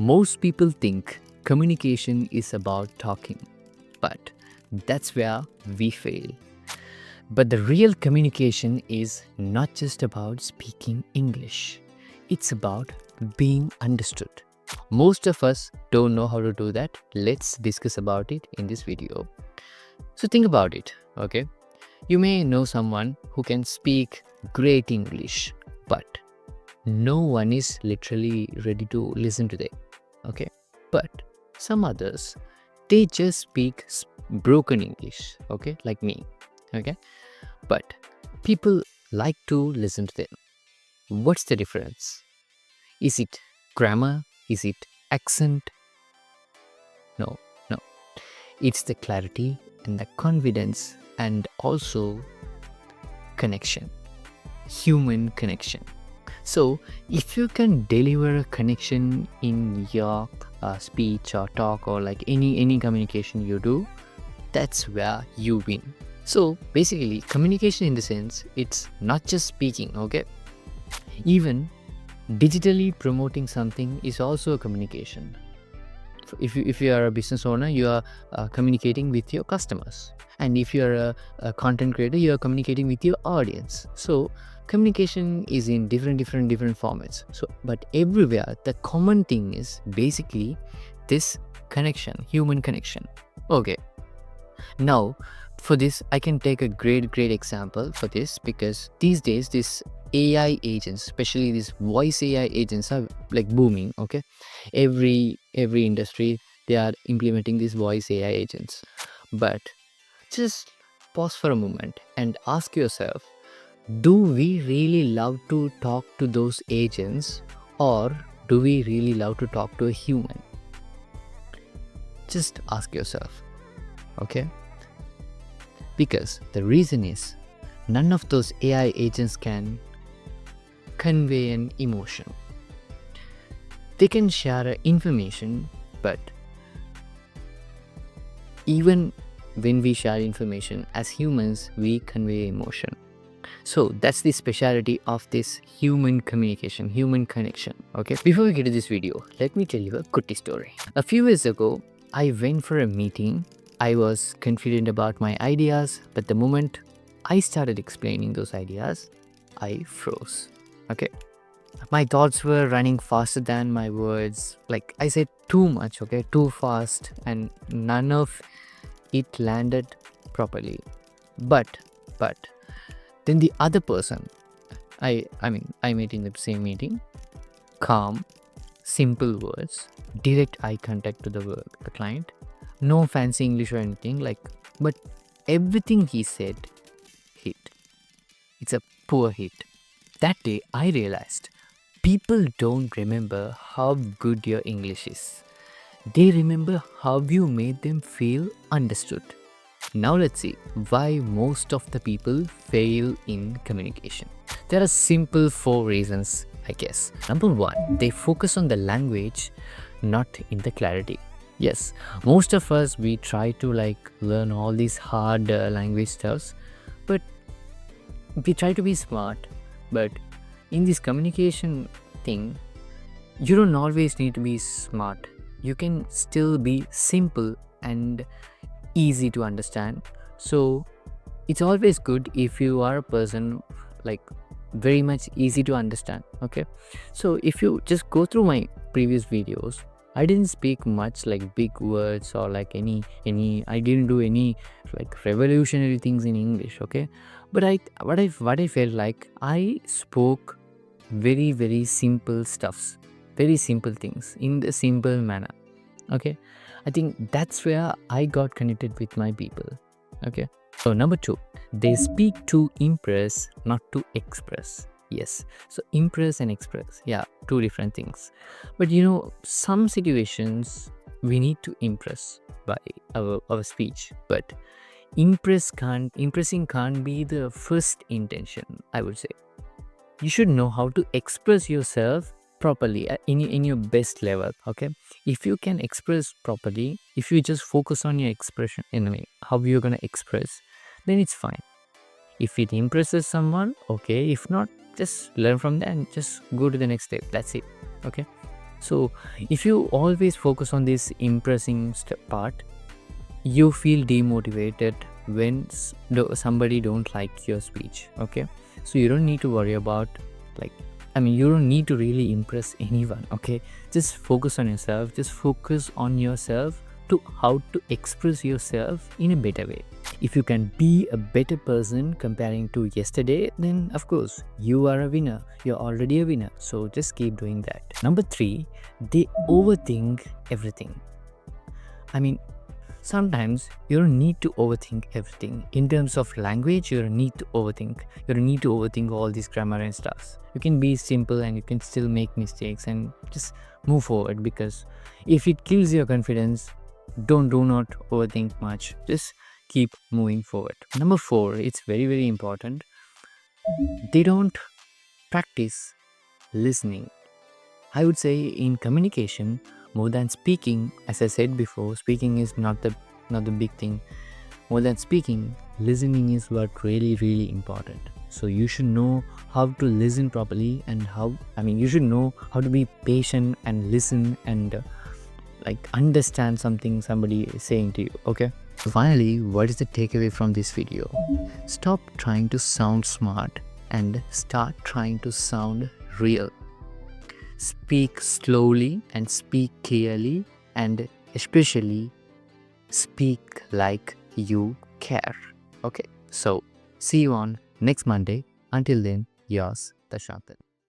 Most people think communication is about talking, but that's where we fail. But the real communication is not just about speaking English, it's about being understood. Most of us don't know how to do that. Let's discuss about it in this video. So think about it, okay? You may know someone who can speak great English, but no one is literally ready to listen to them, okay? But some others, they just speak broken English, okay? Like me, okay? But people like to listen to them. What's the difference? Is it grammar? Is it accent? No, no. It's the clarity and the confidence and also connection, human connection. So, if you can deliver a connection in your speech or talk or like any communication you do, that's where you win. So basically, communication in the sense, it's not just speaking, okay? Even digitally promoting something is also a communication. If you are a business owner, you are communicating with your customers. And if you are a content creator, you are communicating with your audience. So communication is in different formats. So, but everywhere, the common thing is basically this connection, human connection. Okay. Now, for this, I can take a great example for this, because these days, this AI agents, especially these voice AI agents, are like booming. Okay, every industry, they are implementing these voice AI agents. But just pause for a moment and ask yourself, do we really love to talk to those agents, or do we really love to talk to a human? Just ask yourself, okay? Because the reason is, none of those AI agents can convey an emotion. They can share information, but even when we share information, as humans, we convey emotion. So that's the speciality of this human communication, human connection, okay? Before we get to this video, let me tell you a Kutty story. A few years ago, I went for a meeting. I was confident about my ideas, but the moment I started explaining those ideas, I froze. Okay. My thoughts were running faster than my words. Like, I said too much, okay, too fast, and none of it landed properly. But then the other person, I met in the same meeting, calm, simple words, direct eye contact to the client. No fancy English or anything, like, but everything he said hit. It's a poor hit. That day, I realized people don't remember how good your English is. They remember how you made them feel understood. Now let's see why most of the people fail in communication. There are simple 4 reasons, I guess. Number 1, they focus on the language, not in the clarity. Yes, most of us, we try to like learn all these hard language stuffs, but we try to be smart. But in this communication thing, you don't always need to be smart. You can still be simple and easy to understand. So it's always good if you are a person like very much easy to understand, okay? So if you just go through my previous videos, I didn't speak much like big words or like any I didn't do any like revolutionary things in English, okay? But what I felt like, I spoke very simple stuffs, very simple things in the simple manner, okay? I think that's where I got connected with my people, okay? So number 2, they speak to impress, not to express. Yes, so impress and express, yeah, 2 different things. But you know, some situations we need to impress by our speech, but impressing can't be the first intention, I would say. You should know how to express yourself properly in your best level, okay? If you can express properly, if you just focus on your expression, in how you're gonna express, then it's fine. If it impresses someone, okay. If not, just learn from that and just go to the next step. That's it, okay? So if you always focus on this impressing part, you feel demotivated when somebody don't like your speech. Okay, so you don't need to worry about, like, you don't need to really impress anyone. Okay, just focus on yourself, just focus on yourself, to how to express yourself in a better way. If you can be a better person comparing to yesterday, then of course you are a winner, you're already a winner. So just keep doing that. Number 3, they overthink everything. Sometimes you don't need to overthink everything. In terms of language, you don't need to overthink. You don't need to overthink all these grammar and stuff. You can be simple and you can still make mistakes and just move forward, because if it kills your confidence, do not overthink much. Just keep moving forward. Number 4, it's very, very important. They don't practice listening. I would say in communication, more than speaking, as I said before, speaking is not the big thing. More than speaking, listening is what really important. So you should know how to listen properly, and you should know how to be patient and listen and understand something somebody is saying to you. Okay. So finally, what is the takeaway from this video? Stop trying to sound smart and start trying to sound real. Speak slowly and speak clearly, and especially speak like you care. Okay, so see you on next Monday. Until then, yours, Tashantan.